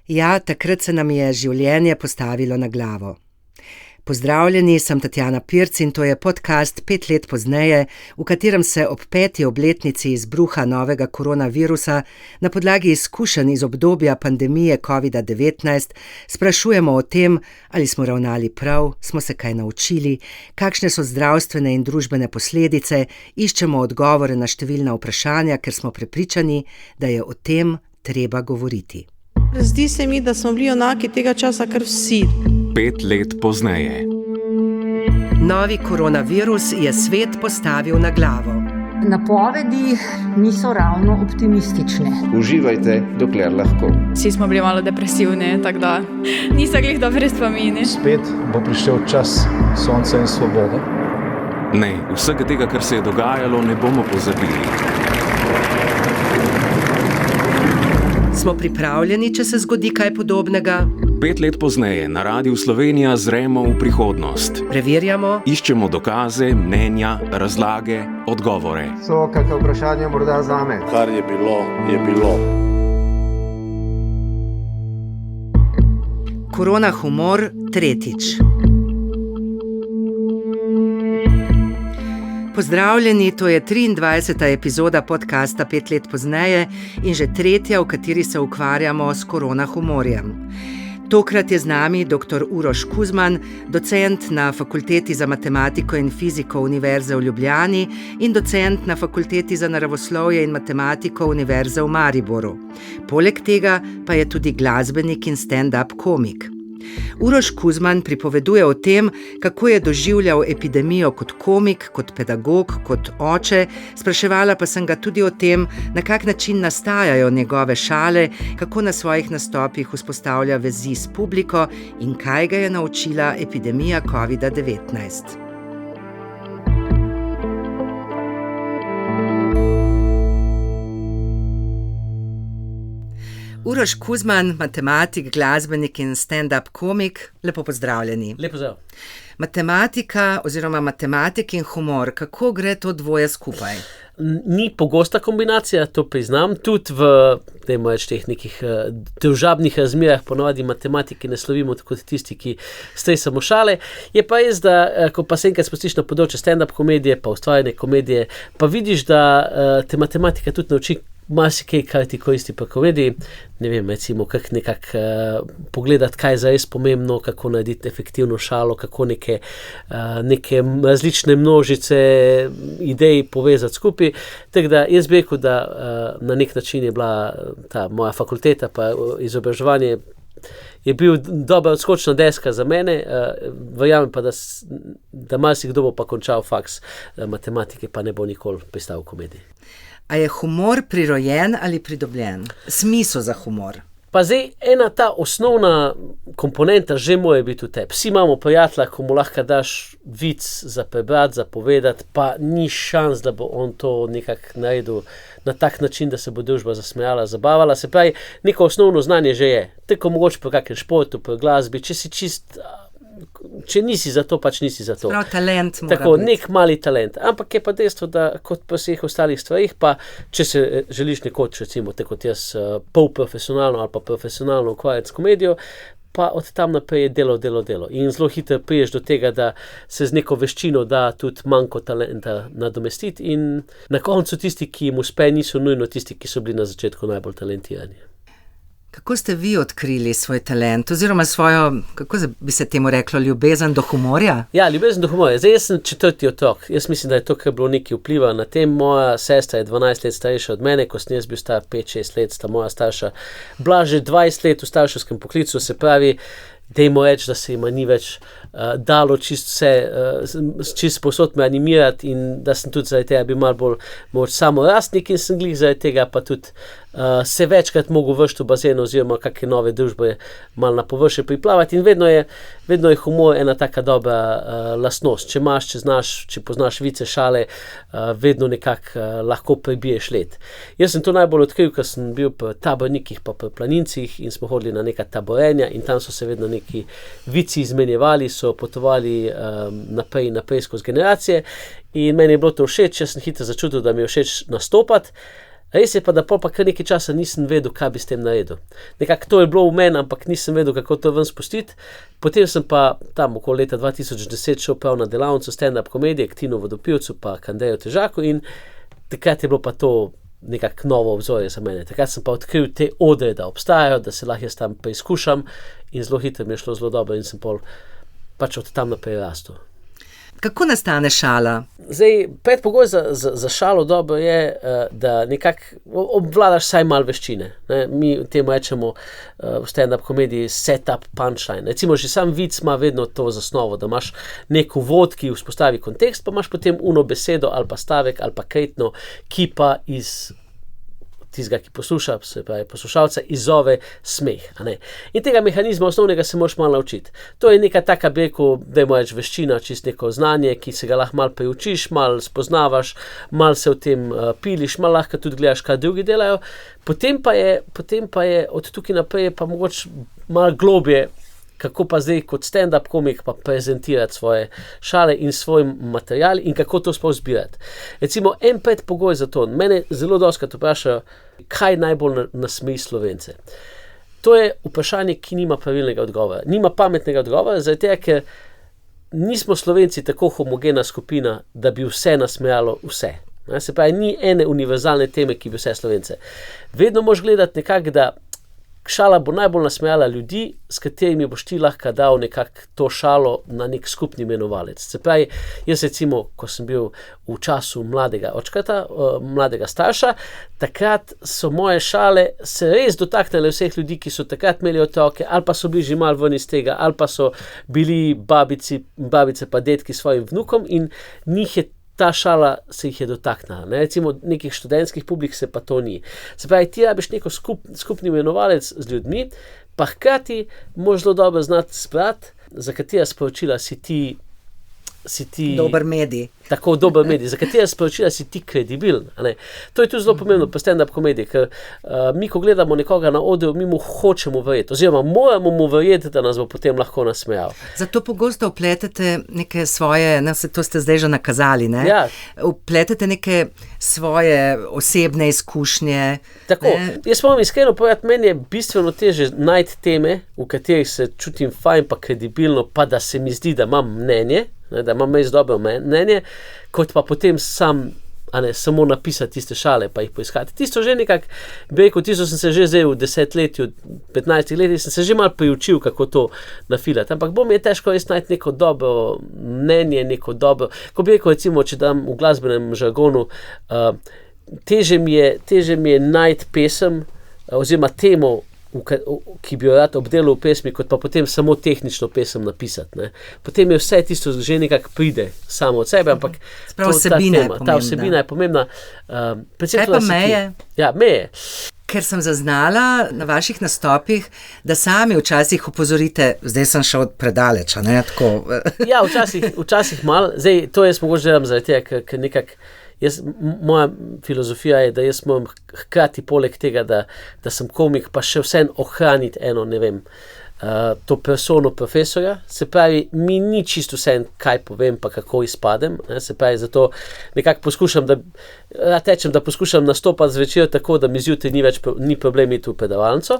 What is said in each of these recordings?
Ja, takrat se nam je življenje postavilo na glavo. Pozdravljeni, sem Tatjana Pirc in to je podcast 5 let pozneje, v katerem se ob 5. obletnici izbruha novega koronavirusa na podlagi izkušenj iz obdobja pandemije COVID-19 sprašujemo o tem, ali smo ravnali prav, smo se kaj naučili, kakšne so zdravstvene in družbene posledice, iščemo odgovore na številna vprašanja, ker smo prepričani, da je o tem treba govoriti. Zdi se mi, da smo bili enaki tega časa kar vsi. 5 let pozneje. Novi koronavirus je svet postavil na glavo. Napovedi niso ravno optimistične. Uživajte, dokler lahko. Vsi smo bili malo depresivni, tako da niso glih dobri spomini. Spet bo prišel čas sonca in svobode. Ne, vsega tega, kar se je dogajalo, ne bomo pozabili. Smo pripravljeni, če se zgodi kaj podobnega? 5 let pozneje na Radiu Slovenija zremo v prihodnost. Preverjamo, Iščemo dokaze, mnenja, razlage, odgovore. So kakšne vprašanja morda zame? Kar je bilo, je bilo. Korona humor tretjič. Pozdravljeni, to je 23. epizoda podcasta 5 let pozneje in že tretja, v kateri se ukvarjamo s korona humorjem. Tokrat je z nami dr. Uroš Kuzman, docent na Fakulteti za matematiko in fiziko Univerze v Ljubljani in docent na Fakulteti za naravoslovje in matematiko Univerze v Mariboru. Poleg tega pa je tudi glasbenik in stand-up komik. Uroš Kuzman pripoveduje o tem, kako je doživljal epidemijo kot komik, kot pedagog, kot oče, spraševala pa sem ga tudi o tem, na kak način nastajajo njegove šale, kako na svojih nastopih vzpostavlja vezi s publiko in kaj ga je naučila epidemija COVID-19. Uroš Kuzman, matematik, glasbenik in stand-up komik, lepo pozdravljeni. Lepo zdrav. Matematika oziroma matematik in humor, kako gre to dvoje skupaj? Ni pogosta kombinacija, to priznam, tudi v teh nekih družabnih razmerah ponovadi matematiki ne slovimo kot tisti, ki stresamo šale. Je pa res, da ko pa se enkrat spustiš na področje stand-up komedije, pa ustvarjanje komedije, pa vidiš, da te matematika tudi nauči marsikaj, kar ti koristi pri komediji. Ne vem, recimo, kako nekako pogledati, kaj je zares pomembno, kako narediti efektivno šalo, kako neke različne množice idej povezati skupaj. Tako da jaz bi rekel, da na nek način je bila ta moja fakulteta pa izobraževanje je bil dobra odskočna deska za mene, verjamem pa, da marsikdo bo pa končal faks matematike, pa ne bo nikoli pristal v komediji. A je humor prirojen ali pridobljen? Smisel za humor? Pa zdaj, ena ta osnovna komponenta že mora biti v tebi. Vsi imamo prijatelja, ko mu lahko daš vic za prebrati, za povedati, pa ni šans, da bo on to nekako naredil na tak način, da se bo družba zasmejala, zabavala. Se pravi, neko osnovno znanje že je. Tako mogoče pri kakšnem športu, pri glasbi, če nisi za to, pač nisi za to. Prav talent mora tako, biti. nek mali talent. Ampak je pa dejstvo, da kot pri vseh ostalih stvarih, pa če se želiš nekoč, recimo, tako kot jaz, polprofesionalno ali pa profesionalno ukvarjati s komedijo, pa od tam naprej je delo. In zelo hitro priješ do tega, da se z neko veščino da tudi manjko talenta nadomestiti in na koncu tisti, ki jim uspe, niso nujno tisti, ki so bili na začetku najbolj talentirani. Kako ste vi odkrili svoj talent oziroma svojo, kako bi se temu reklo, ljubezen do humorja? Ja, ljubezen do humorja. Zdaj, jaz sem 4. otrok. Jaz mislim, da je to, kar bilo nekaj vpliva na tem. Moja sestra je 12 let starejša od mene, ko sem jaz bil star 5-6 let, sta moja starša bila že 20 let v starševskem poklicu, se pravi, dajmo reči, da se jima ni več dalo čist posod me animirati in da sem tudi zaradi tega bil malo bolj samorastnik in sem glih zaradi tega pa tudi se večkrat mogel vršiti v bazenu oziroma kakšne nove družbe malo na površje priplavati in vedno je humor ena taka dobra lastnost. Če imaš, če poznaš vice, šale, vedno nekako lahko prebiješ let. Jaz sem to najbolj odkril, ker sem bil pri tabornikih pa pri planincih in smo hodili na neka taborenja in tam so se vedno neki vici izmenjevali, so potovali naprej skozi generacije in meni je bilo to všeč, jaz sem hitro začutil, da mi je všeč nastopati. Res je pa, da pol pa kar nekaj časa nisem vedel, kaj bi s tem naredil. Nekako to je bilo v meni, ampak nisem vedel, kako to ven spustiti. Potem sem pa tam okoli leta 2010 šel prav na delavnico stand-up komedije k Tinu Vodopivcu pa Kandeju Težaku in takrat je bilo pa to nekako novo obzorje za mene. Takrat sem pa odkril te odre, da obstajajo, da se lahko jaz tam preizkušam in zelo hitro mi je šlo zelo dobro in sem pol pač od tam naprej rastel. Kako nastane šala? Zdaj, predpogoj za šalo dobro je, da nekako obvladaš vsaj malo veščine. Ne? Mi temu rečemo v stand-up komediji set-up punchline. Recimo, že sam vic ima vedno to zasnovo, da imaš nek uvod, ki vzpostavi kontekst, pa imaš potem uno besedo ali pa stavek ali pa kretno, ki pa iz tistega, ki posluša, se pravi poslušalca, izzove smeh. In tega mehanizma osnovnega se moraš malo naučiti. To je neka taka, bi rekel, da je moja veščina, čist neko znanje, ki se ga lahko malo preučiš, malo spoznavaš, malo se v tem piliš, malo lahko tudi gledaš, kaj drugi delajo. Potem pa je od tukaj naprej pa mogoče malo globje, kako pa zdaj kot stand-up komik pa prezentirati svoje šale in svoj material in kako to sploh zbirati. Recimo, en predpogoj za to, mene zelo dostikrat vprašajo, kaj najbolj nasmeji Slovence. To je vprašanje, ki nima pravilnega odgovora. Nima pametnega odgovora, zaradi tega, ker nismo Slovenci tako homogena skupina, da bi vse nasmejalo vse. Se pravi, ni ene univerzalne teme, ki bi vse Slovence. Vedno moš gledati nekako, da šala bo najbolj nasmejala ljudi, s katerimi boš ti lahko dal nekako to šalo na nek skupni imenovalec. Se pravi, jaz recimo, ko sem bil v času mladega očkata, mladega starša, takrat so moje šale se res dotaknile vseh ljudi, ki so takrat imeli otroke, ali pa so bili že malo ven iz tega, ali pa so bili babice pa detki svojim vnukom in njih je ta šala se jih je dotaknila. Recimo nekih študentskih publik se pa to ni. Se pravi, ti rabiš neko skupni imenovalec z ljudmi, pa hkrati moraš zelo dobro znati zbrati, za katera sporočila si ti dober medij. Tako dober medij, za katera sporočila si ti kredibilen. To je tudi zelo pomembno pri stand-up komediji, ker mi, ko gledamo nekoga na odru, mi mu hočemo verjeti, oziroma moramo mu verjeti, da nas bo potem lahko nasmejal. Zato pogosto vpletete neke svoje, to ste zdaj že nakazali, ne? Ja. Vpletete neke svoje osebne izkušnje. Tako, jaz moram iskreno povedati, meni je bistveno teže najti teme, v katerih se čutim fajn pa kredibilno, pa da se mi zdi, da imam mnenje, da imam res dobro mnenje, kot pa potem samo napisati tiste šale, pa jih poiskati. Tisto že nekako, bi rekel, tisto sem se že zdaj v 10 15 letih, sem se že malo priučil, kako to nafilati. Ampak mi je težko res najti neko dobro mnenje, neko dobro, ko bi rekel, recimo, če dam v glasbenem žargonu, teže mi je najti pesem, oziroma temo, ki bi jo rad obdelal v pesmi, kot pa potem samo tehnično pesem napisati. Ne. Potem je vse tisto že nekako pride samo od sebe, ampak ta vsebina je pomembna. Kaj pa meje? Ja, meje. Ker sem zaznala na vaših nastopih, da sami včasih opozorite, zdaj sem šel predaleč, ne, tako. Ja, včasih malo, zdaj to jaz mogoče delam zaradi tega, ker nekako moja filozofija je, da jaz moram hkrati poleg tega, da sem komik, pa še vsem ohraniti eno, ne vem, to persono profesorja. Se pravi, mi ni čisto vsem, kaj povem, pa kako izpadem. Se pravi, zato nekako poskušam, da poskušam nastopati zvečer tako, da mi zjutraj ni problem iti v predavalnico.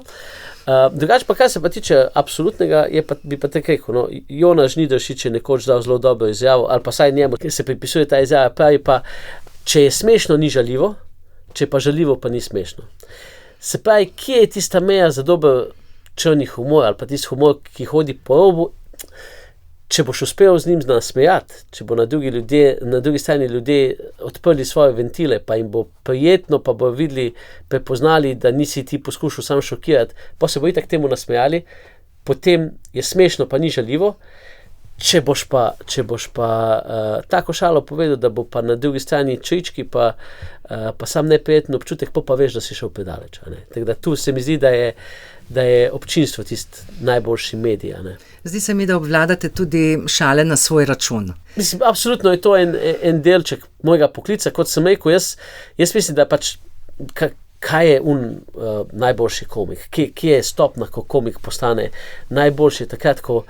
Drugače pa, kar se pa tiče absolutnega, bi pa tako rekel, Jonas Žnidaršič je nekoč dal zelo dobro izjavo, ali pa saj njemu, ki se pripisuje ta izjava, pravi pa, če je smešno, ni žaljivo, če pa žaljivo, pa ni smešno. Se pravi, kje je tista meja za dober črni humor, ali pa tisti humor, ki hodi po robu, če boš uspel z njim nasmejati, če bo na drugi strani ljudje odprli svoje ventile, pa jim bo prijetno, pa bo videli, prepoznali, da nisi ti poskušal sam šokirati, pa se bo itak temu nasmejali, potem je smešno, pa ni žaljivo. Če boš pa tako šalo povedal, da bo pa na drugi strani črički, pa sam neprijeten občutek, pa veš, da si šel predaleč. Tako da tu se mi zdi, da je občinstvo tisti najboljši medij. Zdi se mi, da obvladate tudi šale na svoj račun. Mislim, absolutno je to en delček mojega poklica, kot sem rekel, jaz mislim, da pač kaj je najboljši komik, kje je stopna, ko komik postane najboljši, takrat, ko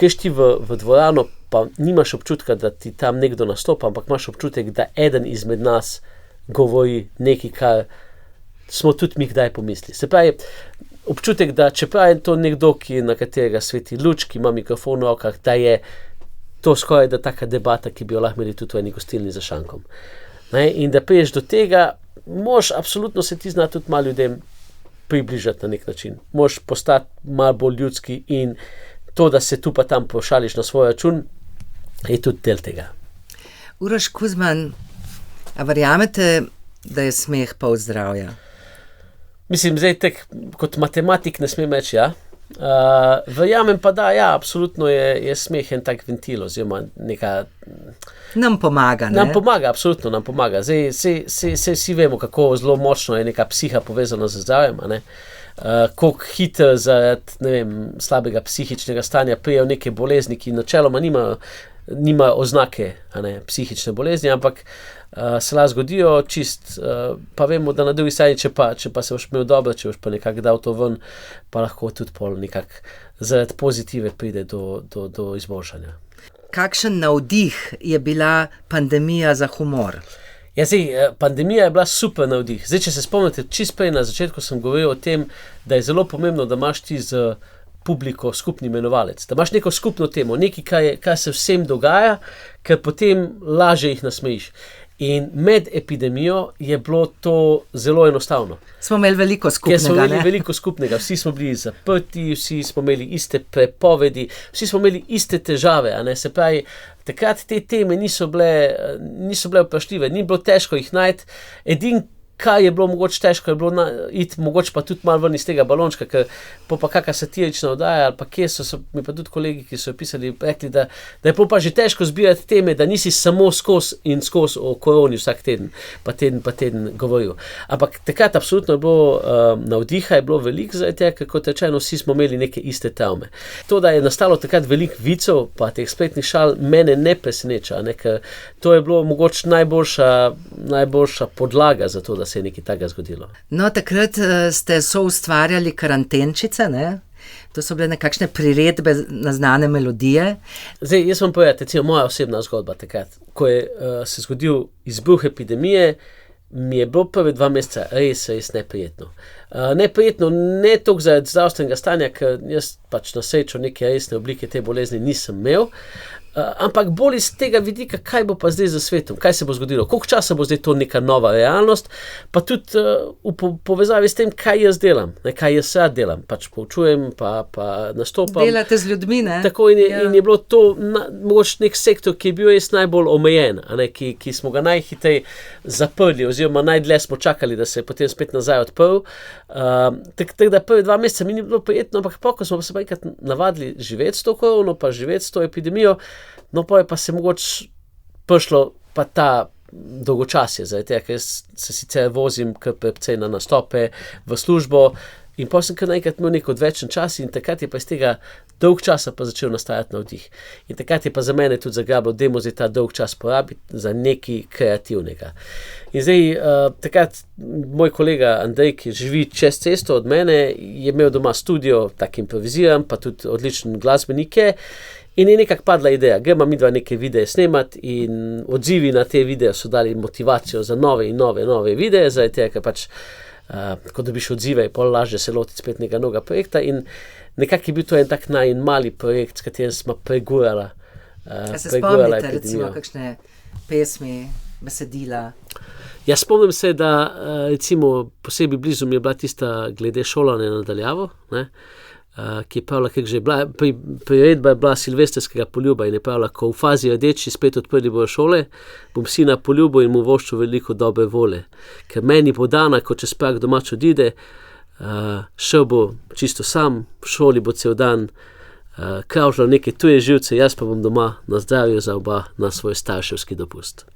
greš ti v dvorano, pa nimaš občutka, da ti tam nekdo nastopa, ampak imaš občutek, da eden izmed nas govori nekaj, kar smo tudi mi kdaj pomislili. Se pravi, občutek, da čeprav je to nekdo, na katerega sveti luč, ki ima mikrofon v rokah, da je to skoraj da taka debata, ki bi jo lahko imeli tudi v eni gostilni za šankom. Ne? In da priješ do tega, moš absolutno se ti zna tudi malo ljudem približati na nek način. Moš postati malo bolj ljudski in to, da se tu pa tam pošališ na svoj račun, je tudi del tega. Uroš Kuzman, a verjamete, da je smeh pol zdravja? Mislim, zdaj tek kot matematik ne smem reči, ja. Verjamem pa da, ja, absolutno je smeh en tak ventil oziroma neka... Nam pomaga, ne? Nam pomaga, absolutno nam pomaga. Zdaj, vsi vemo, kako zelo močno je neka psiha povezana z zdravjem, ne? Koliko hitro zaradi, ne vem, slabega psihičnega stanja prijejo neke bolezni, ki načeloma nima oznake, ne, psihične bolezni, ampak se lahko zgodijo čist, pa vemo, da na drugi strani, če pa se boš imel dobro, če boš pa nekako dal to ven, pa lahko tudi pol nekako zaradi pozitive pride do izboljšanja. Kakšen navdih je bila pandemija za humor? Ja, zdaj, pandemija je bila super navdih. Zdaj, če se spomnite, čist prej na začetku sem govoril o tem, da je zelo pomembno, da imaš ti z publiko skupni imenovalec, da imaš neko skupno temo, nekaj, kar se vsem dogaja, ker potem lažje jih nasmejiš. In med epidemijo je bilo to zelo enostavno. Smo imeli veliko skupnega, smo imeli veliko skupnega. Vsi smo bili zaprti, vsi smo imeli iste prepovedi, vsi smo imeli ite težave. A ne? Se pravi, takrat te teme niso bile vprašljive, ni bilo težko jih najti. Edin, kaj je bilo mogoče težko, je bilo iti mogoče pa tudi malo ven iz tega balončka, ker pa kakšna satirična oddaja ali pa kje so mi pa tudi kolegi, ki so pisali, rekli, da je pa že težko zbirati teme, da nisi samo skozi o koroni vsak teden pa teden govoril. Ampak takrat absolutno je bilo navdiha, je bilo veliko zaradi tega, ker kot rečeno, vsi smo imeli neke iste travme. To, da je nastalo takrat veliko vicov, pa teh spletnih šal, mene ne preseneča, ne, ker to je bilo mogoče najboljša podlaga za to, da se je nekaj takega zgodilo. No, takrat ste soustvarjali karantenčice, ne? To so bile nekakšne priredbe na znane melodije. Zdaj, jaz vam povedati, recimo moja osebna zgodba takrat, ko je se zgodil izbruh epidemije, mi je bilo prve 2 meseca res neprijetno. Neprijetno ne toliko zaradi zdravstvenega stanja, ker jaz pač na srečo neke resne oblike te bolezni nisem imel, ampak bolj iz tega vidika, kaj bo pa zdaj za svetom, kaj se bo zgodilo, koliko časa bo zdaj to neka nova realnost, pa tudi v povezavi s tem, kaj jaz delam, kaj jaz sad delam, pač poučujem, pa nastopam. Delate z ljudmi, ne? Tako in je bilo to mogoče nek sektor, ki je bil res najbolj omejen, ki smo ga najhitreje zaprli, oziroma najdlje smo čakali, da se je potem spet nazaj odprl. Tako da prve 2 meseca mi ni bilo prijetno, ampak ko smo se pa enkrat navadili živeti s to korono, pa živeti s to epidemijo, no pa je pa se mogoče prišlo pa ta dolgočasje, zaradi tega, ker se sicer vozim kar precej na nastope v službo in pa sem kar naenkrat imel nek odvečen čas in takrat je pa iz tega dolg časa pa začel nastajati navdih. In takrat je pa za mene tudi zagrabilo, dajmo zdaj ta dolg čas porabiti za nekaj kreativnega. In zdaj, takrat moj kolega Andrej, ki živi čez cesto od mene, je imel doma studio, tak improviziran, pa tudi odličen glasbenik je. In je nekako padla ideja, gremo midva neke videe snemati in odzivi na te videe so dali motivacijo za nove in nove videe, zaradi tega, ker pač, ko dobiš odzive, je pol lažje se lotiti spet nekega novega projekta in nekako je bil to en tak mali projekt, s katerim smo pregurala epidemijo. Se spomnite recimo kakšne pesmi, besedila? Ja, spomnim se, da recimo posebej blizu mi je bila tista glede šolanja nadaljavo, ne? Ki je pravila, kako že je bila, priredba je bila silvestrskega poljuba in je pravila, ko v fazi rdeči spet odprli bojo šole, bom sina poljubil in mu voščil veliko dobre vole. Ker meni bo dana, ko čez prag domač odide, šel bo čisto sam, v šoli bo cel dan, kravžljal neke tuje živce, jaz pa bom doma na zdravju za oba na svoj starševski dopust.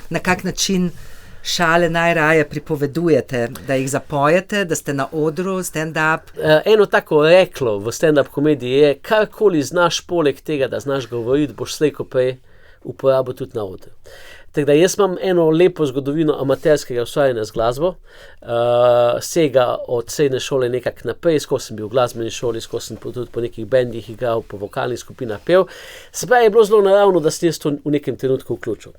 Na kak način šale najraje pripovedujete, da jih zapojete, da ste na odru, stand-up? Eno tako reklo v stand-up komediji je, karkoli znaš poleg tega, da znaš govoriti, boš slej ko prej uporabil tudi na odru. Tako da jaz imam eno lepo zgodovino amaterskega osvajanja z glasbo, sega od srednje šole nekako naprej, skozi sem bil v glasbeni šoli, skozi sem tudi po nekih bendih igral, po vokalnih skupinah pel. Se pravi, je bilo zelo naravno, da sem jaz to v nekem trenutku vključil.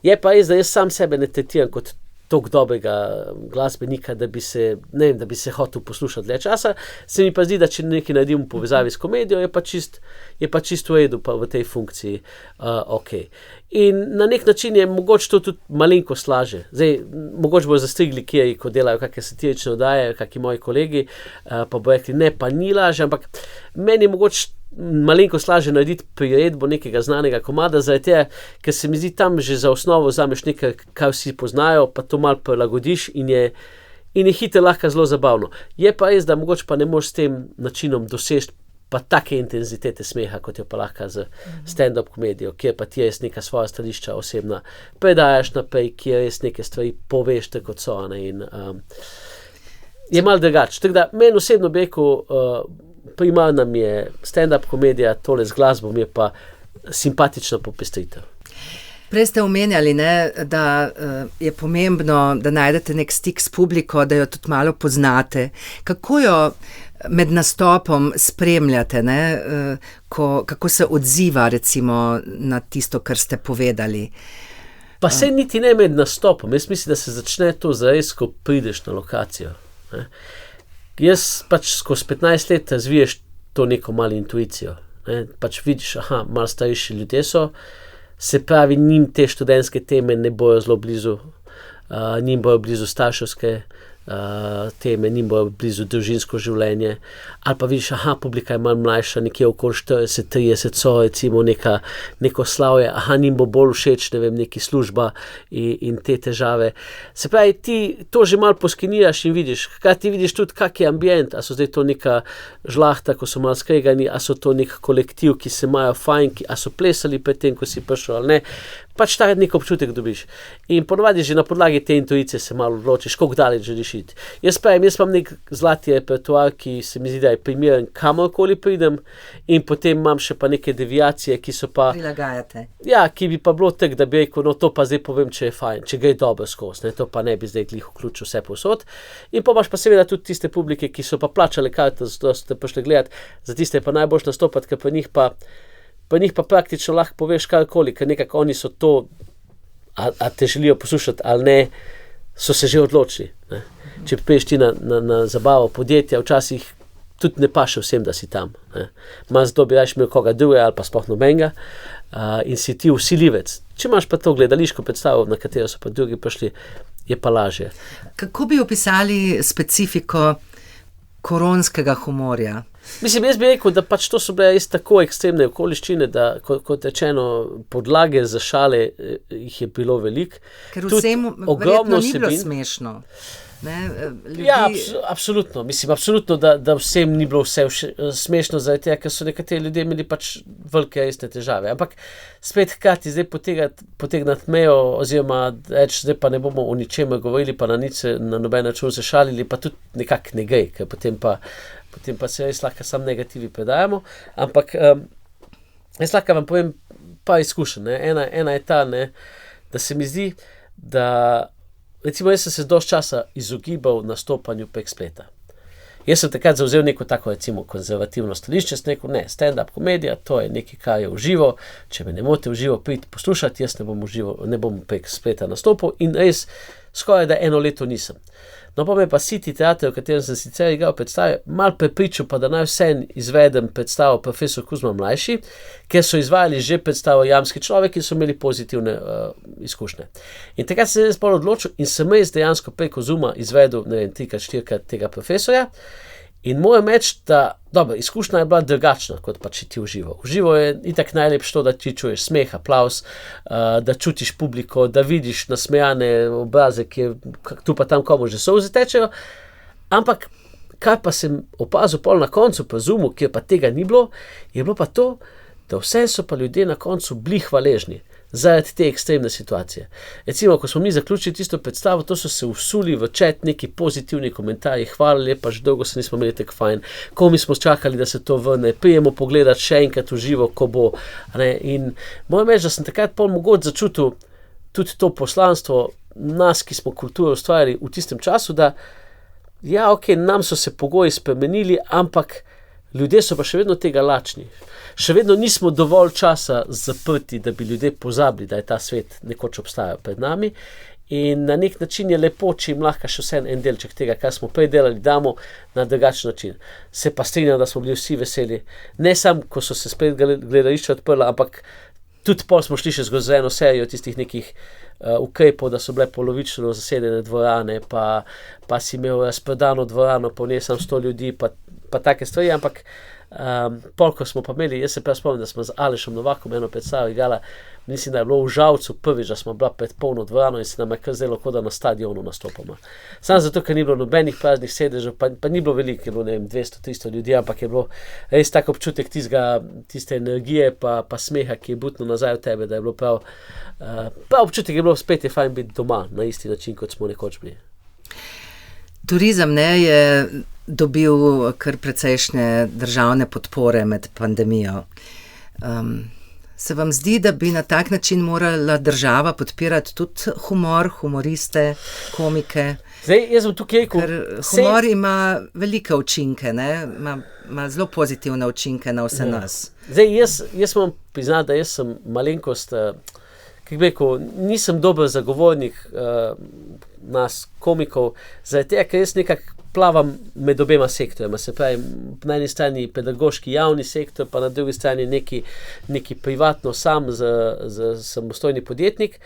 Je pa res, da jaz sam sebe ne tretiram kot toliko dobrega glasbenika, da bi se hotel poslušati dlje časa. Se mi pa zdi, da če nekaj naredim v povezavi s komedijo, je pa čisto v redu pa v tej funkciji ok. In na nek način je mogoče to tudi malenkost laže. Zdaj, mogoče bojo zastrigli, kje ko delajo kakšne satirične oddaje, kakšni moji kolegi, pa bo rekli, ne, pa ni laže, ampak meni je mogoče malenkost laže narediti priredbo nekega znanega komada, zaradi tega, ker se mi zdi tam že za osnovo vzameš nekaj, kar vsi poznajo, pa to malo prilagodiš in je hitro lahko zelo zabavno. Je pa res, da mogoče pa ne moreš s tem načinom doseči pa take intenzitete smeha, kot jo pa lahko z stand-up komedijo, kjer pa ti res neka svoja stališča osebna predajaš naprej, kjer res neke stvari poveš tako kot so, in je malo drugače. Tako da meni osebno bi rekel, primarna mi je stand-up komedija, tole z glasbo mi je pa simpatična popestritev. Prej ste omenjali, da je pomembno, da najdete nek stik s publiko, da jo tudi malo poznate. Kako jo med nastopom spremljate, kako se odziva recimo na tisto, kar ste povedali? Pa se niti ne med nastopom. Jaz mislim, da se začne to zares, ko prideš na lokacijo. Jaz pač skozi 15 let razviješ to neko malo intuicijo. Pač vidiš, malo starejši ljudje so, se pravi, njim te študentske teme ne bojo zelo blizu, njim bojo blizu starševske teme, njim bojo blizu družinsko življenje, ali pa vidiš, publika je malo mlajša, nekje okoli 40-30 so, recimo neko slavje, njim bo bolj všeč, ne vem, neki služba in te težave. Se pravi, ti to že malo poskeniraš in vidiš, hkrati vidiš tudi, kak je ambient, a so zdaj to neka žlahta, ko so malo skregani, a so to nek kolektiv, ki se imajo fajn, a so plesali pred tem, ko si prišel, ali ne. Pač ta nek občutek dobiš. In ponovadi že na podlagi te intuicije se malo odločiš, koliko daleč želiš iti. Jaz imam nek zlati repertoar, ki se mi zdi, da je primeren kamorkoli pridem, in potem imam še pa neke deviacije, ki so pa... Prilagajate. Ja, ki bi pa bilo tak, da bi rekel, no to pa zdaj povem, če je fajn, če gre dobro skozi, to pa ne bi zdaj glih vključil vse povsod. In pa imaš pa seveda tudi tiste publike, ki so pa plačale karte, zato ste prišli gledati, za tiste pa najboljš nastopati, ker pa njih pa praktično lahko poveš karkoli, ker nekako oni so to, a te želijo poslušati ali ne, so se že odločili. Ne. Če priješ ti na zabavo podjetja, včasih tudi ne paše vsem, da si tam. Zato bi raje imel koga drugega ali pa sploh nobenega in si ti vsiljivec. Če imaš pa to gledališko predstavo, na katero so pa drugi prišli, je pa lažje. Kako bi opisali specifiko koronskega humorja? Mislim, jaz bi rekel, da pač to so bile res tako ekstremne okoliščine, da kot rečeno, podlage za šale jih je bilo veliko. Ker vsem verjetno ni bilo smešno. Ljudi... Ja, absolutno. Mislim, absolutno, da vsem ni bilo vse smešno, zaradi tega, ker so nekateri ljudje imeli pač velike resne težave. Ampak spet hkrati zdaj potegnati mejo, oziroma reči, zdaj pa ne bomo o ničemer govorili, pa na noben način se šalili, pa tudi nekako ne gre, ker potem pa se res lahko sam negativi predajamo. Ampak jaz lahko vam povem pa izkušenj. Ena je ta, da se mi zdi, da recimo jaz sem se dosti časa izogibal nastopanju prek spleta. Jaz sem takrat zavzel neko tako recimo konzervativno stališče, sem rekel, ne, stand-up komedija, to je nekaj, kar je v živo, če me ne mote v živo priti poslušati, jaz ne bom prek spleta nastopil in res skoraj da eno leto nisem. No pa me pa City teater, v katerem sem sicer igral predstave, malo prepričal pa, da naj vsem izvedem predstavo Profesor Kuzma mlajši, ker so izvajali že predstavo Jamski človek in so imeli pozitivne izkušnje. In takrat sem se odločil in sem res dejansko preko Zooma izvedel, 3-4 tega profesorja. In moram reči, da izkušnja je bila drugačna, kot pa če ti v živo. V živo je itak najlepše to, da ti čuješ smeh, aplavz, da čutiš publiko, da vidiš nasmejane obraze, ki tu pa tam komu že solze tečejo. Ampak, kar pa sem opazil pol na koncu po Zoomu, kjer pa tega ni bilo, je bilo pa to, da vse so pa ljudje na koncu bili hvaležni zaradi te ekstremne situacije. Recimo, ko smo mi zaključili tisto predstavo, to so se vsuli v chat neki pozitivni komentarji, hvala lepa, že dolgo se nismo imeli tako fajn, ko mi smo čakali, da se to vrne, prijemo pogledati še enkrat v živo, ko bo. In moram reči, da sem takrat pol mogoče začutil tudi to poslanstvo nas, ki smo kulturo ustvarjali v tistem času, da ja, ok, nam so se pogoji spremenili, ampak ljudje so pa še vedno tega lačni. Še vedno nismo dovolj časa zaprti, da bi ljudje pozabili, da je ta svet nekoč obstajal pred nami. In na nek način je lepo, če jim lahko še vse en delček tega, kar smo prej delali, damo na drugačen način. Se pa strinjam, da smo bili vsi veseli. Ne samo, ko so se spet gledališča odprla, ampak tudi pol smo šli še skozi eno serijo tistih nekih ukrepov, da so bile polovično zasedene dvorane, pa si imel razprodano dvorano, pa v njej samo 100 ljudi, pa take stvari, ampak pol, ko smo pa imeli, jaz se prav spomnim, da smo z Alešom Novakom eno predstavo igrala, mislim, da je bilo v Žalcu prvič, da smo bila pred polno dvorano in se nam je kar zdelo, kot da na stadionu nastopamo. Samo zato, ker ni bilo nobenih praznih sedežev, pa ni bilo veliko, je bilo, ne vem, 200-300 ljudi, ampak je bilo res tak občutek tiste energije, pa smeha, ki je butno nazaj v tebe, da je bilo prav občutek, je bilo spet je fajn biti doma, na isti način, kot smo nekoč bili. Turizem je dobil kar precejšnje državne podpore med pandemijo. Se vam zdi, da bi na tak način morala država podpirati tudi humor, humoriste, komike? Zdaj, jaz bom tukaj rekel... Ker humor ima velike učinke, ne? Ima zelo pozitivne učinke na vse nas. Zdaj, jaz moram priznati, da jaz sem malenkost, kako bi rekel, nisem dober zagovornik nas komikov, zaradi tega, ker jaz nekako plavam med obema sektorima, se pravi, na eni strani pedagoški javni sektor, pa na drugi strani neki privatno sam za samostojni podjetnik.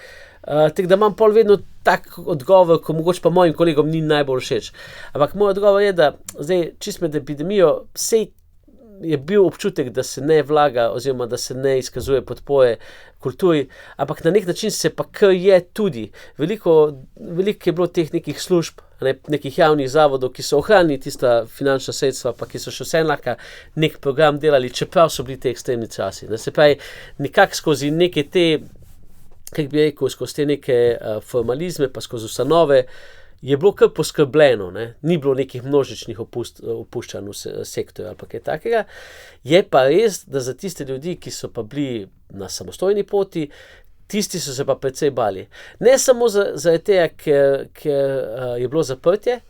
Tako da imam pol vedno tak odgovor, ko mogoče pa mojim kolegom ni najbolj všeč. Ampak moj odgovor je, da zdaj čist med epidemijo vsej je bil občutek, da se ne vlaga oziroma da se ne izkazuje podpore kulturi, ampak na nek način se pa kar je tudi. Veliko je bilo teh nekih služb, nekih javnih zavodov, ki so ohranili tista finančna sredstva, pa ki so še vse lahko nek program delali, čeprav so bili te ekstremni časi. Se pravi, nekako skozi neke te, kako bi rekel, skozi te neke formalizme, pa skozi ustanove, je bilo kar poskrbljeno, ni bilo nekih množičnih opuščanj v sektorju ali pa kaj takega. Je pa res, da za tiste ljudi, ki so pa bili na samostojni poti, tisti so se pa precej bali. Ne samo zaradi tega, ker je bilo zaprtje,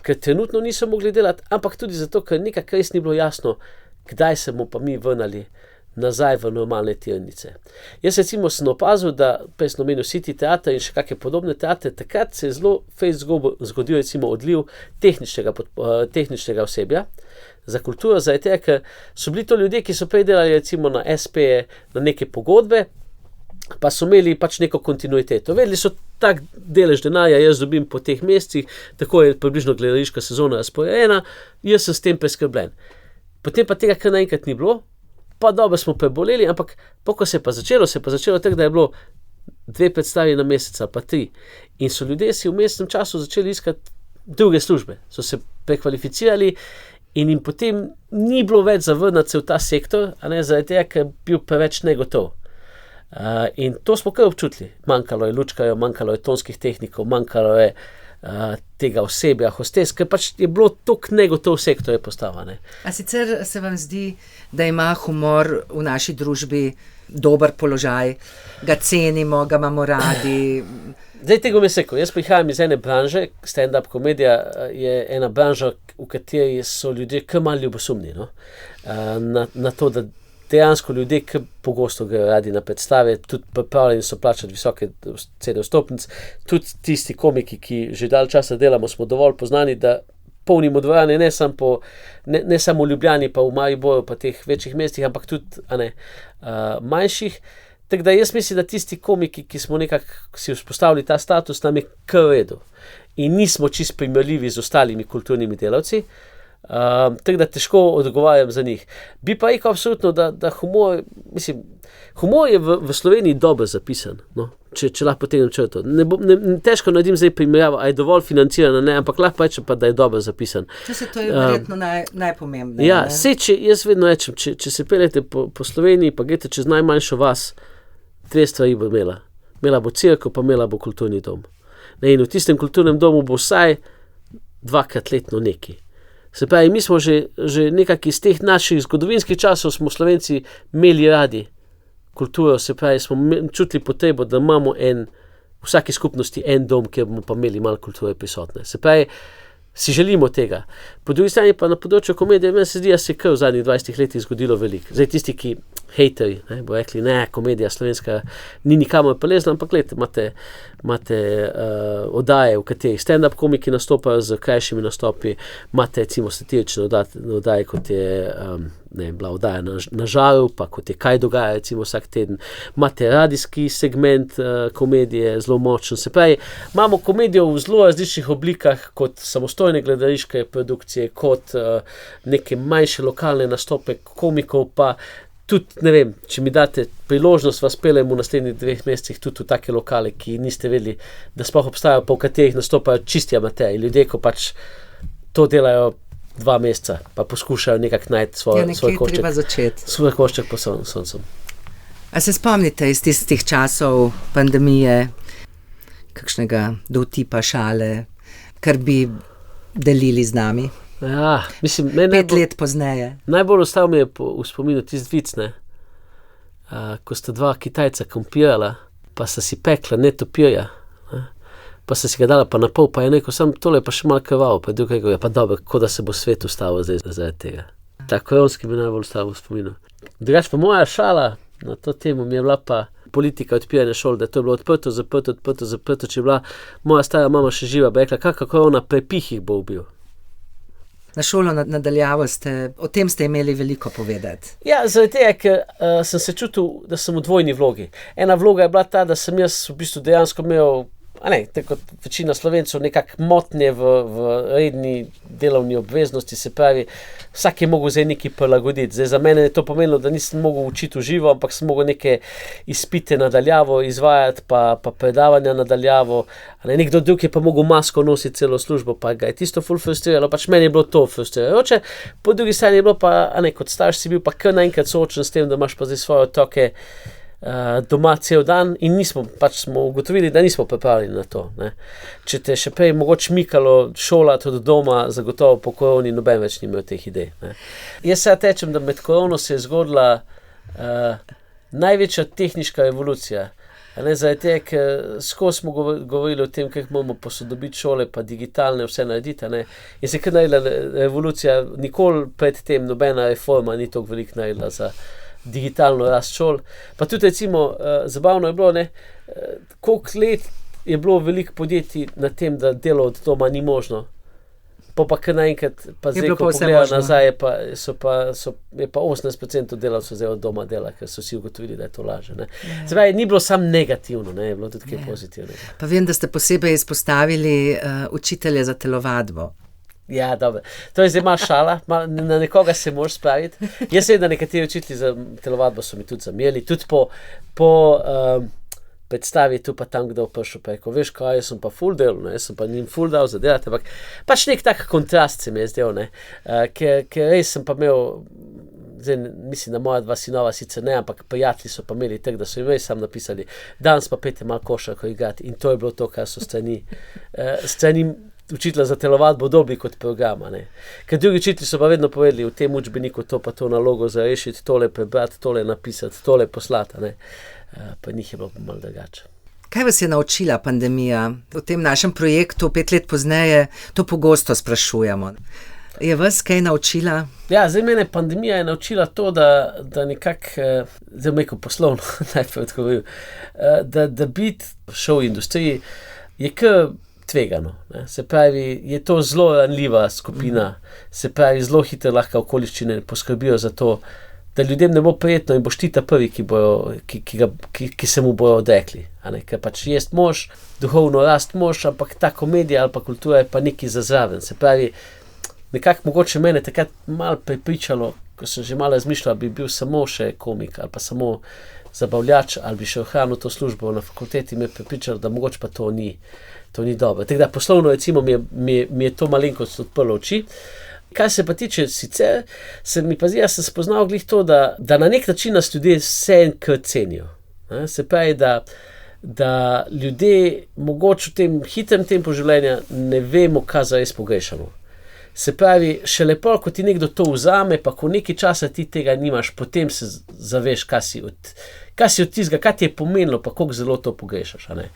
ker trenutno niso mogli delati, ampak tudi zato, ker nekako res ni bilo jasno, kdaj se bomo pa mi vrnili nazaj v normalne tirnice. Jaz recimo sem opazil, da prej sem omenil City teater in še kakšne podobne teatre, takrat se je zelo zgodil recimo odliv tehničnega osebja za kulturo, zaradi tega, ker so bili to ljudje, ki so prej delali recimo na SP-je, na neke pogodbe, pa so imeli pač neko kontinuiteto. Vedeli so tak delež denarja, jaz dobim po teh mesecih, tako je približno gledališka sezona razporejena, jaz sem s tem preskrbljen. Potem pa tega kar naenkrat ni bilo, pa dobro smo preboleli, ampak ko se je pa začelo tako, da je bilo 2 predstavi na mesec ali pa 3. In so ljudje si v mestnem času začeli iskati druge službe, so se prekvalificirali in jim potem ni bilo več zavrnati se v ta sektor, zaradi tega, ker je bil preveč negotov. In to smo kar občutili. Manjkalo je lučkarjev, manjkalo je tonskih tehnikov, manjkalo je tega osebja, hostes, ker pač je bilo toliko negotov sektor je postavljene. A sicer se vam zdi, da ima humor v naši družbi dober položaj, ga cenimo, ga imamo radi? Zdaj tega me sekal. Jaz prihajam iz ene branže, stand-up komedija je ena branža, v kateri so ljudje kar malo ljubosumni, na to, da dejansko ljudje, ki pogosto grejo radi na predstave, tudi pripravljeni so plačati visoke cene vstopnic, tudi tisti komiki, ki že dalj časa delamo, smo dovolj poznani, da polnimo dvorane ne samo v Ljubljani, pa v Mariboru, pa teh večjih mestih, ampak tudi manjših. Tako da jaz mislim, da tisti komiki, ki smo nekako si vzpostavili ta status, nam je kar v redu. In nismo čisto primerljivi z ostalimi kulturnimi delavci. Tako da težko odgovarjam za njih. Bi pa rekel absolutno, da humor je v Sloveniji dobro zapisan, če lahko potegnem črto. Težko naredim zdaj primerjavo, a je dovolj financiran, ampak lahko rečem pa, da je dobro zapisan. To je verjetno najpomembneje. Ja, jaz vedno rečem, če se peljete po Sloveniji, pa greste čez najmanjšo vas, 2 stvari bo imela. Imela bo cerkev, pa imela bo kulturni dom. In v tistem kulturnem domu bo vsaj 2-krat letno neki. Se pravi, mi smo že nekako iz teh naših zgodovinskih časov smo Slovenci imeli radi kulturo, se pravi, smo čutili potrebo, da imamo en vsaki skupnosti en dom, kjer bomo pa imeli malo kulture prisotne. Se pravi, si želimo tega. Po drugi strani pa na področju komedije, meni se zdi, da se je v zadnjih 20 letih zgodilo veliko. Zdaj tisti, ki hejteri, bo rekli, ne, komedija slovenska ni nikamor pelezna, ampak gledajte, imate oddaje, v katerih stand-up komiki nastopajo z krajšimi nastopi, imate recimo satirične oddaje, kot je bila oddaja na žaru, pa kot je Kaj dogaja, recimo vsak teden. Imate radijski segment komedije, zelo močen. Se pravi, imamo komedijo v zelo različnih oblikah, kot samostojne gledališke produkcije, kot neke manjše lokalne nastope komikov, pa tudi, ne vem, če mi date priložnost, vas peljem v naslednjih 2 mesecih tudi v take lokale, ki niste vedeli, da sploh obstajajo, pa v katerih nastopajo čisti amaterji, ljudje, ko pač to delajo 2 meseca, pa poskušajo nekako najti svoj košček. Svoj košček po soncu. A se spomnite iz tistih časov pandemije, kakšnega dotipa šale, kar bi delili z nami? Ja, mislim, 5 let pozneje. Najbolj ostal mi je v spominu tisti vic, ko sta 2 Kitajca kampirala, pa sta si pekla netopirja, pa sta si ga dala pa na pol, pa je neko, sam tole pa še malo krvavo, pa je drugo rekel, pa dobro, kot da se bo svet ustavil zdaj zaradi tega. Ta koronski mi najbolj ostal v spominu. Drugač pa moja šala na to temo mi je bila pa politika odpiranja šol, da to je bilo odprto, če je bila moja stara mama še živa, bi rekla, kakva korona, prepih jih bo ubil. Na šolo nadaljavo o tem ste imeli veliko povedati. Ja, zaradi tega, ker sem se čutil, da sem v dvojni vlogi. Ena vloga je bila ta, da sem jaz v bistvu dejansko imel, tako kot večina Slovencev, nekak motnje v redni delovni obveznosti, se pravi, vsak je mogel zdaj nekaj prilagoditi. Zdaj za mene je to pomenilo, da nisem mogel učiti v živo, ampak sem mogel neke izpite nadaljavo izvajati, pa predavanja nadaljavo. Nekdo drug je pa mogel masko nositi celo službo, pa ga je tisto ful frustriralo, pač meni je bilo to frustrirajoče. Po drugi strani je bilo pa, kot starš si bil pa kar naenkrat soočen s tem, da imaš pa zdaj svoje otroke doma cel dan in smo ugotovili, da nismo pripravljeni na to. Ne. Če te še prej mogoče mikalo šola tudi doma, zagotovo po koroni noben več ni imel teh idej. Ne. Jaz se rečem, da med korono se je zgodila največja tehniška revolucija. Zaradi tega, ker skozi smo govorili o tem, kako moramo posodobiti šole, pa digitalne vse narediti. In se je kar naredila revolucija, nikoli pred tem nobena reforma ni toliko veliko naredila za digitalno rast šol. Pa tudi recimo, zabavno je bilo, koliko let je bilo veliko podjetij na tem, da delo od doma ni možno. Pa kar naenkrat, pa zdaj, ko pogledajo nazaj, je pa 18% delavcev zdaj od doma dela, ker so vsi ugotovili, da je to laže. Se pravi, ni bilo samo negativno, je bilo tudi kaj pozitivnega. Pa vem, da ste posebej izpostavili učitelje za telovadbo. Ja, dobro. To je zdaj malo šala, na nekoga se moraš spraviti. Jaz vem, da nekateri učitelji za telovadbo so mi tudi zamijeli, tudi po predstavi tu pa tam, kdo prišel, pa rekel, veš kaj, jaz sem pa ful del, jaz sem pa njim ful dal za delati, ampak pač nek tak kontrast se mi je zdel, ker res sem pa imel, zdaj mislim, da moja 2 sinova sicer ne, ampak prijatelji so pa imeli tak, da so imeli sam napisali, danes pa pejte malo košarko igrati in to je bilo to, kar so strani učitelja za telovadbo dobri kot programa. Ker drugi učitelji so pa vedno povedali v tem učbeniku to pa to nalogo za rešiti, tole prebrati, tole napisati, tole poslati. Pa njih je bilo malo drugače. Kaj vas je naučila pandemija? V tem našem projektu 5 let pozneje to pogosto sprašujemo. Je vas kaj naučila? Ja, zdaj mene pandemija je naučila to, da nekako, zdaj neko poslovno najprej odgovoril, da biti v show industriji je kar tvegano. Se pravi, je to zelo ranljiva skupina, se pravi, zelo hitro lahko okoliščine poskrbijo za to, da ljudem ne bo prijetno in boš ti ta prvi, ki se mu bojo odrekli. Ker pač jest mož, duhovno rast mož, ampak ta komedija ali pa kultura je pa nekaj za zraven. Se pravi, nekako mogoče mene takrat malo prepričalo, ko sem že malo razmišljal, bi bil samo še komik ali pa samo zabavljač ali bi še ohranil to službo na fakulteti, me je prepričalo, da mogoče pa to ni dobro. Tako da poslovno recimo mi je to malenkost odprlo oči. Kar se pa tiče sicer, se mi pa zdi, jaz sem spoznal glih to, da na nek način nas ljudje vse cenijo. Se pravi, da ljudje mogoče v tem hitrem tempu življenja ne vemo, kaj zares pogrešamo. Se pravi, šele pol, ko ti nekdo to vzame, pa ko nekaj časa ti tega nimaš, potem se zaveš, kaj si od tistega, kaj ti je pomenilo, pa koliko zelo to pogrešaš. A ne?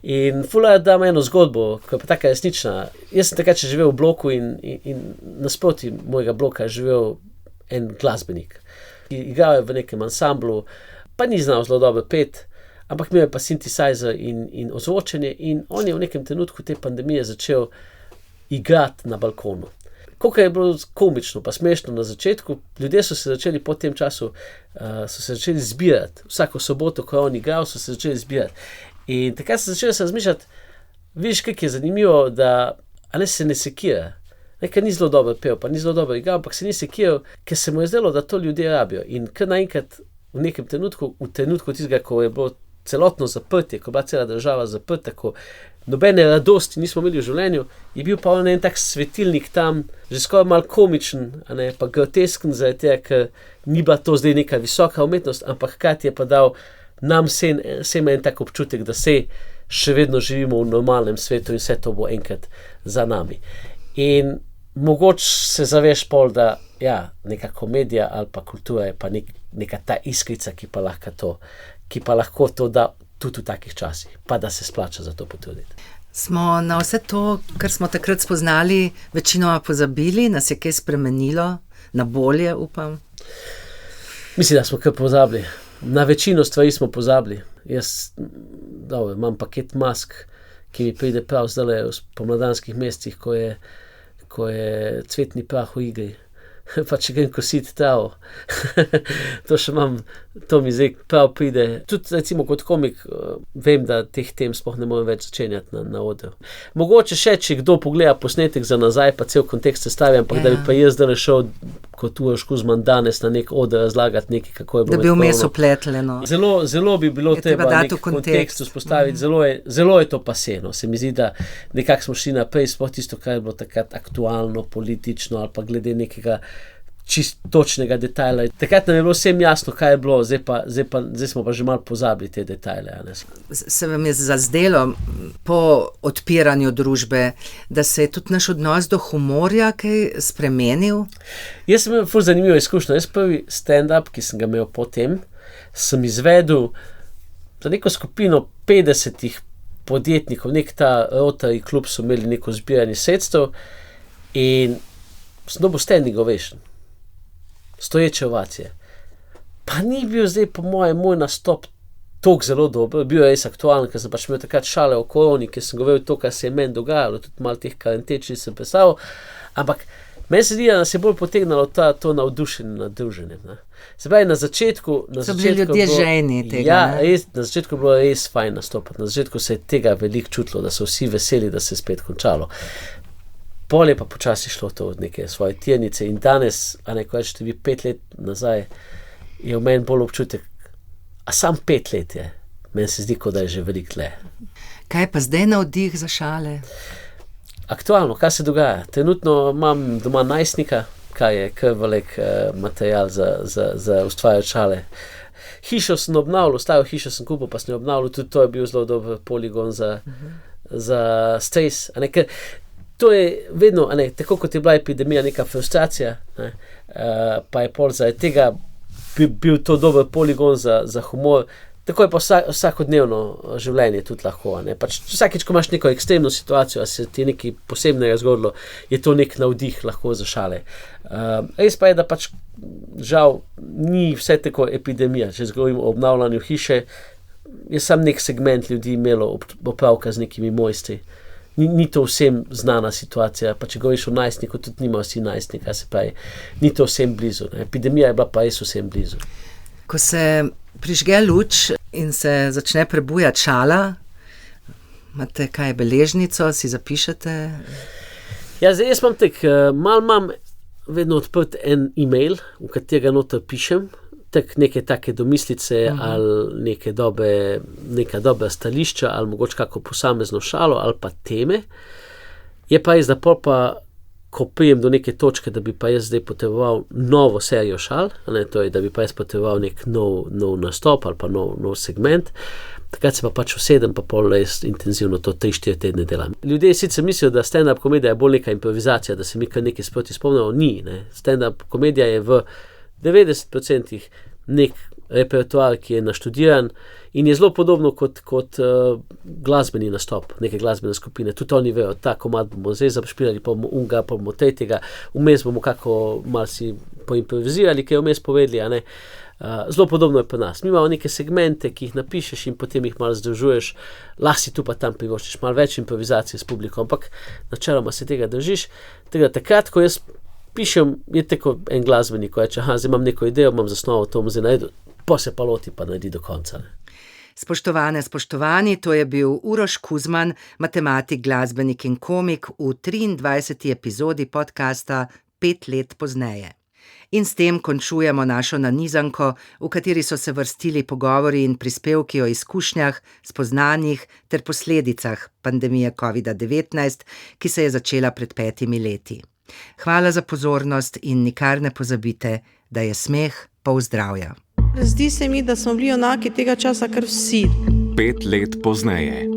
In fula dam eno zgodbo, ki je pa taka resnična. Jaz sem takrat živel v bloku in nasproti mojega bloka je živel en glasbenik. Igral je v nekem ansamblu, pa ni znal zelo dobro peti, ampak imel je pa synthesizer in ozvočenje in on je v nekem trenutku te pandemije začel igrati na balkonu. Koliko je bilo komično, pa smešno na začetku, ljudje so se začeli po tem času zbirati. Vsako soboto, ko je on igral, so se začeli zbirati. In takrat se začeli razmišljati, vidiš, kako je zanimivo, da se ne sekira. Ker ni zelo dobro pel, pa ni zelo dobro igral, ampak se ni sekiral, ker se mu je zdelo, da to ljudje rabijo. In kar naenkrat v nekem trenutku, tistega, ko je bilo celotno zaprtje, ko je bila cela država zaprta, ko nobene radosti nismo imeli v življenju, je bil pa on en tak svetilnik tam, že skoraj malo komičen, pa grotesken, zaradi tega, ker ni bila to zdaj neka visoka umetnost, ampak hkrati je pa dal nam vsem en tak občutek, da se še vedno živimo v normalnem svetu in vse to bo enkrat za nami. In mogoče se zaveš pol, da neka komedija ali pa kultura je pa neka ta iskrica, ki pa lahko to da tudi v takih časih, pa da se splača za to potruditi. Smo na vse to, kar smo takrat spoznali, večinoma pozabili, nas je kaj spremenilo, na bolje, upam? Mislim, da smo kar pozabili. Na večino stvari smo pozabili. Jaz imam paket mask, ki mi pride prav zdaj v pomladanskih mesecih, ko je cvetni prah v igri. Pa če grem kositi travo. To mi zdaj prav pride. Tudi recimo kot komik vem, da teh tem sploh ne morem več začenjati na odru. Mogoče še, če kdo pogleda posnetek za nazaj, pa cel kontekst sestavim, ampak da bi pa jaz zdaj šel kot Uroš Kuzman danes na nek oder razlagati nekaj, kako je bilo. Da bi vmes opletljeno. Zelo bi bilo treba nek kontekst vzpostaviti. Zelo je to paseno. Se mi zdi, da nekako smo šli naprej, sploh tisto, kar je bilo takrat aktualno, politično ali pa glede nekega čist točnega detajla. Takrat nam je bilo vsem jasno, kaj je bilo, zdaj smo pa že malo pozabili te detajle. Se vam je zazdelo po odpiranju družbe, da se je tudi naš odnos do humorja kaj spremenil? Jaz sem imel ful zanimivo izkušnjo. Jaz prvi stand-up, ki sem ga imel potem, sem izvedel za neko skupino 50 podjetnikov, nek ta Rotary klub so imeli neko zbiranje sredstev in sem dobil standing ovation. Stoječe ovacije. Pa ni bil zdaj po moj nastop toliko zelo dober, bil je res aktualen, ker sem pač imel takrat šale o koroni, ker sem govoril to, kar se je meni dogajalo, tudi malo teh karanteč sem pisal, ampak meni se zdi, da nas je bolj potegnalo to navdušenje nad druženjem. Se pravi, na začetku so bili ljudje žejni tega. Na začetku je bilo res fajn nastopati, na začetku se je tega veliko čutilo, da so vsi veseli, da se je spet končalo. Pol je pa počasi šlo to od neke svoje tirnice in danes, ko rečete vi 5 let nazaj, je v meni bolj občutek, a sam 5 let je, meni se zdi, kot da je že veliko tle. Kaj pa zdaj navdih za šale? Aktualno, kaj se dogaja? Trenutno imam doma najstnika, kaj je kar velik material za ustvarjati šale. Hišo sem obnavljal, staro hišo sem kupil, pa sem jo obnavljal, tudi to je bil zelo dober poligon za stres, ker to je vedno, tako kot je bila epidemija, neka frustracija, pa je pol zaradi tega bil to dober poligon za humor, tako je pa vsakodnevno življenje tudi lahko. Pač vsakič, ko imaš neko ekstremno situacijo, a se ti nekaj posebnega zgodilo, je to nek navdih lahko za šale. Res pa je, da pač žal ni vse tako epidemija, če govorim o obnavljanju hiše, je sam nek segment ljudi imelo opravka z nekimi mojstri. Ni to vsem znana situacija, pa če govoriš o najstniku, tudi nima vsi najstnika, se pravi, ni to vsem blizu. Epidemija je bila pa res vsem blizu. Ko se prižge luč in se začne prebujati šala, imate kaj beležnico, si zapišete? Ja, zdaj jaz imam vedno odprt en e-mail, v katerega noter pišem, neke take domislice ali neka dobra stališča ali mogoče kako posamezno šalo ali pa teme. Je pa res, da ko prijem do neke točke, da bi pa jaz zdaj potreboval novo serijo šal, torej, da bi pa jaz potreboval nek nov nastop ali pa nov segment, Takrat se pa pač usedem, pa pol res intenzivno to 3-4 tedne delam. Ljudje sicer mislijo, da stand-up komedija je bolj neka improvizacija, da se mi kar nekaj sproti spomnimo. Ni, ne. Stand-up komedija je v 90% nek repertoar, ki je naštudiran in je zelo podobno kot glasbeni nastop, neke glasbene skupine. Tudi oni vejo, ta komad bomo zdaj zašpilali, pa bomo unga, pa bomo tretjega, vmes bomo kako malo si poimprovizirali, kaj vmes povedali, a ne. Zelo podobno je pri nas. Mi imamo neke segmente, ki jih napišeš in potem jih malo združuješ, lahko si tu pa tam privoščiš malo več improvizacije s publiko, ampak načeloma se tega držiš. Takrat, ko jaz pišem, je tako en glasbenik, ko reče, zdaj imam neko idejo, imam zasnovo, to bom zdaj naredil, pa se pa loti, pa naredi do konca. Ne. Spoštovane, spoštovani, to je bil Uroš Kuzman, matematik, glasbenik in komik v 23. epizodi podcasta 5 let pozneje. In s tem končujemo našo nanizanko, v kateri so se vrstili pogovori in prispevki o izkušnjah, spoznanjih ter posledicah pandemije COVID-19, ki se je začela pred 5 leti. Hvala za pozornost in nikar ne pozabite, da je smeh pol zdravja. Zdi se mi, da smo bili enaki tega časa, kar vsi. 5 let pozneje.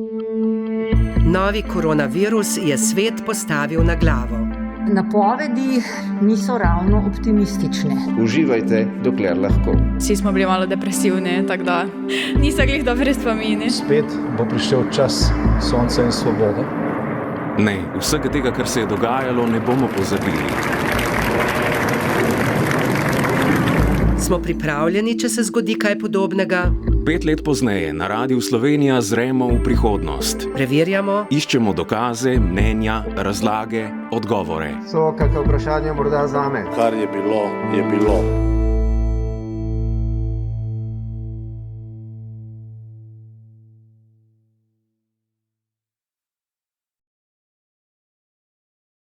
Novi koronavirus je svet postavil na glavo. Napovedi niso ravno optimistične. Uživajte, dokler lahko. Vsi smo bili malo depresivni, tako da niso glih dobri spomini. Spet bo prišel čas sonca in svobode. Ne, vsega tega, kar se je dogajalo, ne bomo pozabili. Smo pripravljeni, če se zgodi kaj podobnega? 5 let pozneje na Radiu Slovenija zremo v prihodnost. Preverjamo, Iščemo dokaze, mnenja, razlage, odgovore. So kakšno vprašanje morda zame? Kar je bilo, je bilo.